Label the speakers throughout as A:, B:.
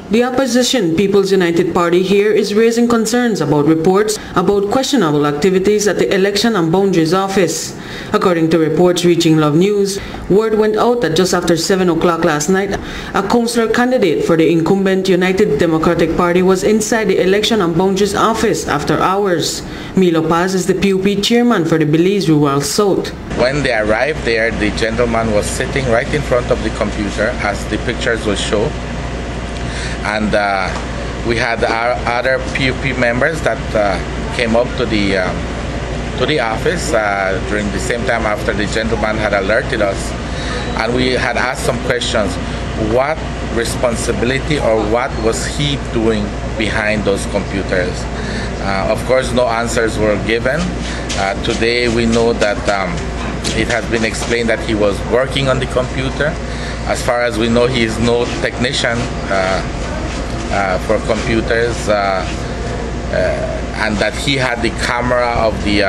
A: The opposition People's United Party here is raising concerns about reports about questionable activities at the Election and Boundaries Office. According to reports reaching Love News, word went out that just after 7 o'clock last night, a councillor candidate for the incumbent United Democratic Party was inside the Election and Boundaries Office after hours. Milo Paz is the PUP chairman for the Belize Rural South.
B: When they arrived there, the gentleman was sitting right in front of the computer as the pictures will show. And we had our other PUP members that came up to the office during the same time after the gentleman had alerted us, and we had asked some questions. What responsibility or what was he doing behind those computers? Of course, no answers were given. Today we know that it has been explained that he was working on the computer. As far as we know, he is no technician for computers, and that he had the camera of the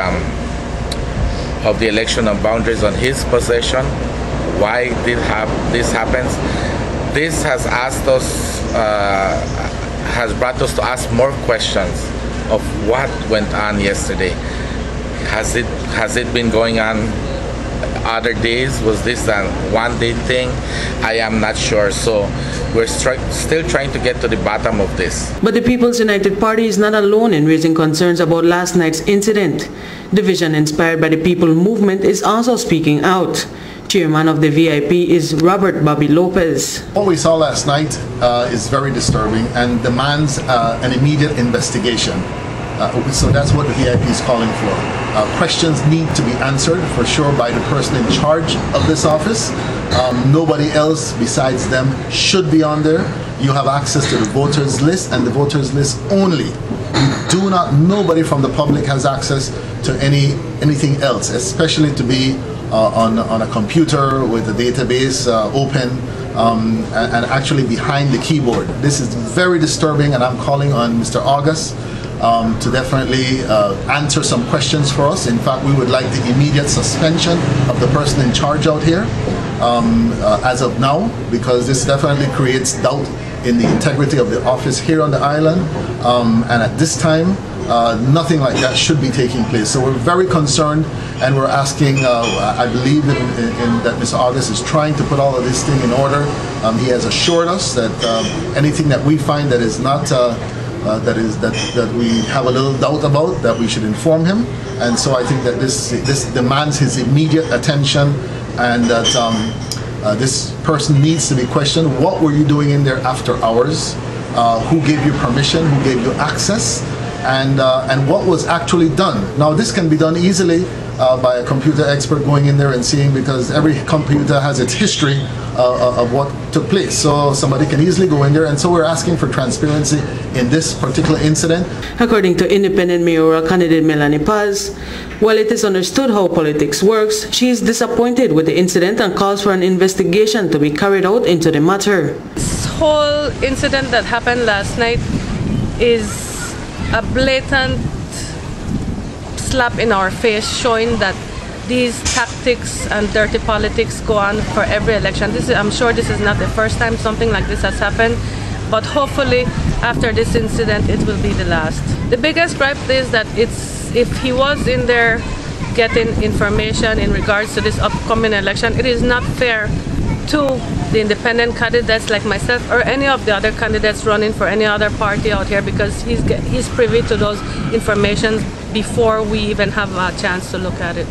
B: election and boundaries on his possession. Why did this happen? This has asked us, has brought us to ask more questions of what went on yesterday. Has it been going on other days? Was this a one-day thing? I am not sure. So we're still trying to get to the bottom of this.
A: But the People's United Party is not alone in raising concerns about last night's incident. The vision inspired by the People movement is also speaking out. Chairman of the VIP is Robert Bobby Lopez.
C: What we saw last night is very disturbing and demands an immediate investigation. So that's what the VIP is calling for. Questions need to be answered for sure by the person in charge of this office. Nobody else besides them should be on there. You have access to the voters list and the voters list only. Nobody from the public has access to anything else, especially to be on a computer with the database open and actually behind the keyboard. This is very disturbing, and I'm calling on Mr. August to definitely answer some questions for us. In fact, we would like the immediate suspension of the person in charge out here as of now, because this definitely creates doubt in the integrity of the office here on the island, and at this time nothing like that should be taking place. So we're very concerned, and we're asking, I believe that Mr. August is trying to put all of this thing in order. He has assured us that anything that we find that is not that we have a little doubt about, that we should inform him. And so I think that this demands his immediate attention, and that this person needs to be questioned. What were you doing in there after hours? Who gave you permission? Who gave you access? And what was actually done? Now, this can be done easily by a computer expert going in there and seeing, because every computer has its history of what took place. So somebody can easily go in there, and so we're asking for transparency in this particular incident.
A: According to independent mayoral candidate Melanie Paz, while it is understood how politics works, she is disappointed with the incident and calls for an investigation to be carried out into the matter.
D: This whole incident that happened last night is a blatant slap in our face, showing that these tactics and dirty politics go on for every election. I'm sure this is not the first time something like this has happened, but hopefully after this incident it will be the last. The biggest gripe is that if he was in there getting information in regards to this upcoming election, it is not fair to the independent candidates like myself or any of the other candidates running for any other party out here, because he's privy to those informations before we even have a chance to look at it.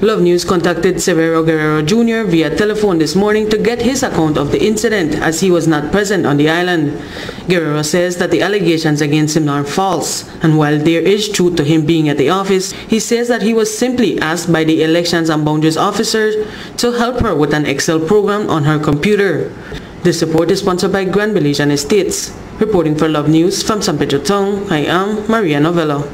A: Love News contacted Severo Guerrero Jr. via telephone this morning to get his account of the incident, as he was not present on the island. Guerrero says that the allegations against him are false, and while there is truth to him being at the office, he says that he was simply asked by the Elections and Boundaries officer to help her with an Excel program on her computer. This report is sponsored by Grand Belizean Estates. Reporting for Love News from San Pedro Town, I am Maria Novello.